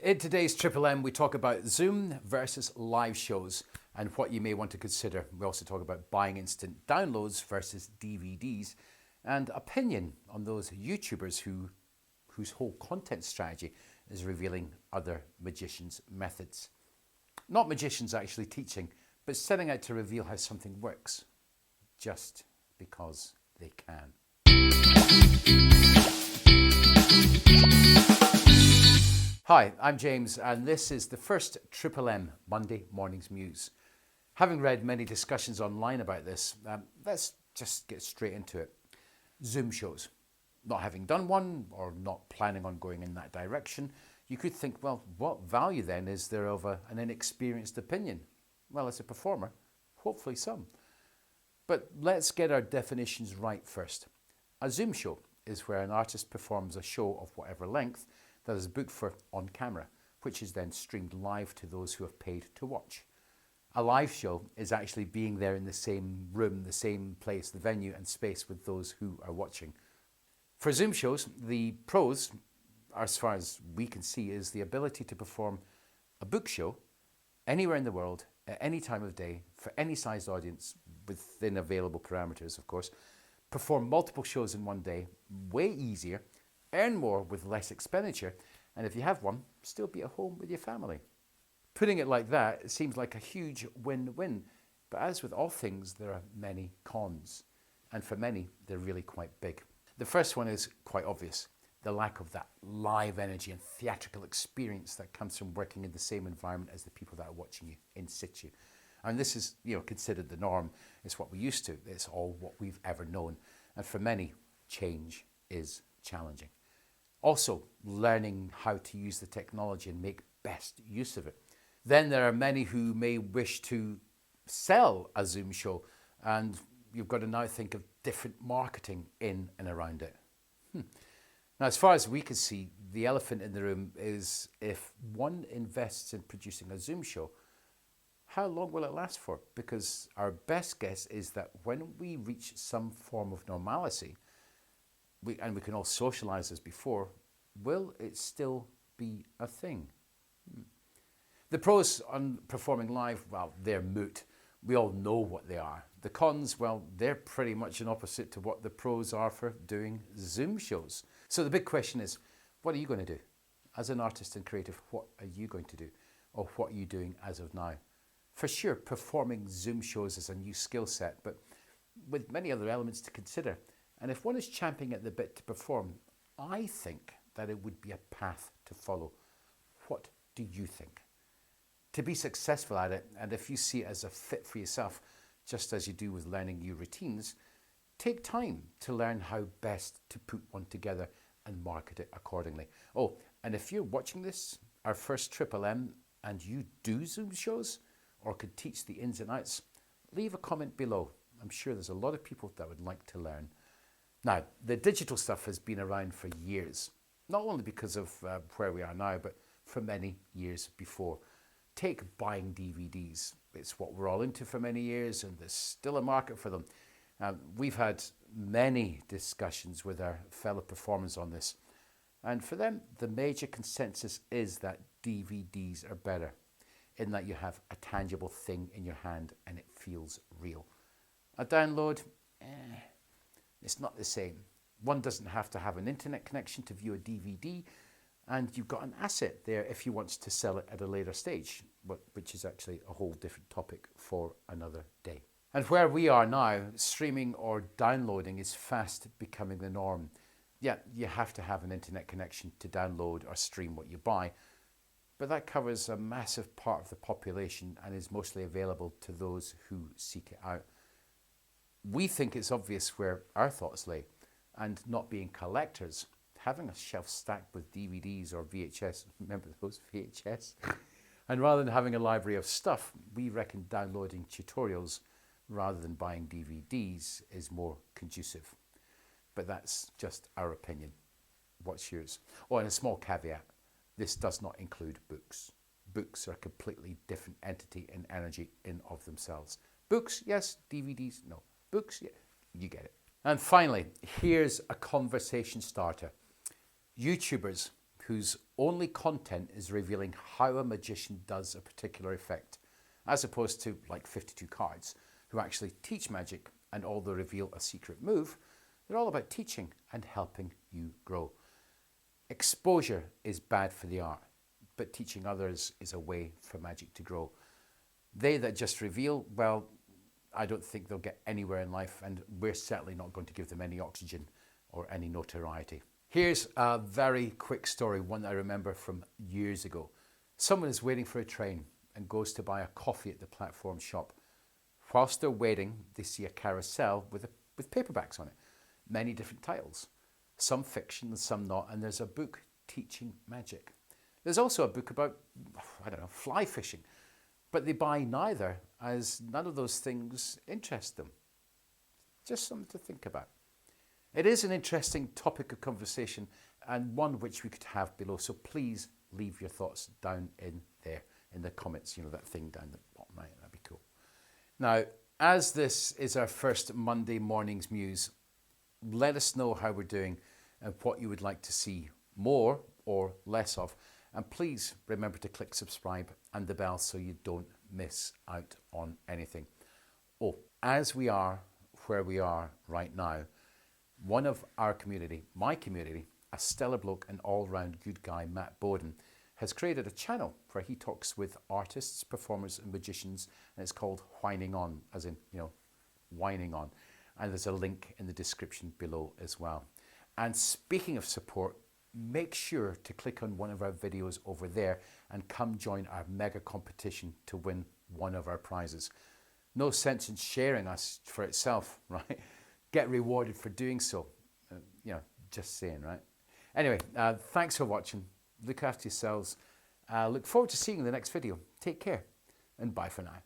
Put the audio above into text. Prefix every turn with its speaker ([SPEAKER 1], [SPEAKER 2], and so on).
[SPEAKER 1] In today's Triple M, we talk about Zoom versus live shows and what you may want to consider. We also talk about buying instant downloads versus DVDs and opinion on those YouTubers whose whole content strategy is revealing other magicians' methods. Not magicians actually teaching, but setting out to reveal how something works just because they can. Hi, I'm James, and this is the first Triple M Monday Mornings Muse. Having read many discussions online about this, let's just get straight into it. Zoom shows. Not having done one or not planning on going in that direction, you could think, well, what value then is there of an inexperienced opinion? Well, as a performer, hopefully some. But let's get our definitions right first. A Zoom show is where an artist performs a show of whatever length that is booked for on camera, which is then streamed live to those who have paid to watch. A live show is actually being there in the same room, the same place, the venue and space with those who are watching. For Zoom shows, the pros, as far as we can see, is the ability to perform a book show anywhere in the world, at any time of day, for any sized audience, within available parameters, of course. Perform multiple shows in one day, way easier, earn more with less expenditure, and if you have one, still be at home with your family. Putting it like that, it seems like a huge win-win, but as with all things, there are many cons, and for many, they're really quite big. The first one is quite obvious, the lack of that live energy and theatrical experience that comes from working in the same environment as the people that are watching you in situ. And this is, considered the norm. It's what we're used to. It's all what we've ever known. And for many, change is challenging. Also, learning how to use the technology and make best use of it. Then there are many who may wish to sell a Zoom show, and you've got to now think of different marketing in and around it. Now, as far as we can see, the elephant in the room is if one invests in producing a Zoom show, how long will it last for? Because our best guess is that when we reach some form of normalcy, we can all socialize as before, will it still be a thing? The pros on performing live, well, they're moot. We all know what they are. The cons, well, they're pretty much an opposite to what the pros are for doing Zoom shows. So the big question is, what are you going to do? As an artist and creative, what are you going to do? Or what are you doing as of now? For sure, performing Zoom shows is a new skill set, but with many other elements to consider. And if one is champing at the bit to perform, I think that it would be a path to follow. What do you think? To be successful at it, and if you see it as a fit for yourself, just as you do with learning new routines, take time to learn how best to put one together and market it accordingly. Oh, and if you're watching this, our first Triple M, and you do Zoom shows, or could teach the ins and outs, leave a comment below. I'm sure there's a lot of people that would like to learn. Now, the digital stuff has been around for years, not only because of where we are now, but for many years before. Take buying DVDs. It's what we're all into for many years, and there's still a market for them. We've had many discussions with our fellow performers on this, and for them, the major consensus is that DVDs are better, in that you have a tangible thing in your hand and it feels real. A download, it's not the same. One doesn't have to have an internet connection to view a DVD, and you've got an asset there if you want to sell it at a later stage, which is actually a whole different topic for another day. And where we are now, streaming or downloading is fast becoming the norm. Yeah, you have to have an internet connection to download or stream what you buy, but that covers a massive part of the population and is mostly available to those who seek it out. We think it's obvious where our thoughts lay, and not being collectors, having a shelf stacked with DVDs or VHS, remember those VHS? And rather than having a library of stuff, we reckon downloading tutorials rather than buying DVDs is more conducive. But that's just our opinion. What's yours? Oh, and a small caveat. This does not include books. Books are a completely different entity and energy in of themselves. Books, yes. DVDs, no. Books, yeah. You get it. And finally, here's a conversation starter. YouTubers whose only content is revealing how a magician does a particular effect, as opposed to like 52 cards, who actually teach magic and although reveal a secret move, they're all about teaching and helping you grow. Exposure is bad for the art, but teaching others is a way for magic to grow. They that just reveal, well, I don't think they'll get anywhere in life, and we're certainly not going to give them any oxygen or any notoriety. Here's a very quick story, one that I remember from years ago. Someone is waiting for a train and goes to buy a coffee at the platform shop. Whilst they're waiting, they see a carousel with paperbacks on it, many different titles, some fiction and some not, and there's a book teaching magic. There's also a book about, I don't know, fly fishing, but they buy neither as none of those things interest them. Just something to think about. It is an interesting topic of conversation and one which we could have below, so please leave your thoughts down in there in the comments, that thing down the bottom right, that'd be cool. Now, as this is our first Monday morning's Muse, let us know how we're doing and what you would like to see more or less of. And please remember to click subscribe and the bell so you don't miss out on anything. Oh, as we are where we are right now, one of our community, my community, a stellar bloke and all-round good guy, Matt Bowden, has created a channel where he talks with artists, performers and magicians, and it's called Whining On, as in, whining on. And there's a link in the description below as well. And speaking of support, make sure to click on one of our videos over there and come join our mega competition to win one of our prizes. No sense in sharing us for itself, right? Get rewarded for doing so. Just saying, right? Anyway, thanks for watching. Look after yourselves. Look forward to seeing you in the next video. Take care and bye for now.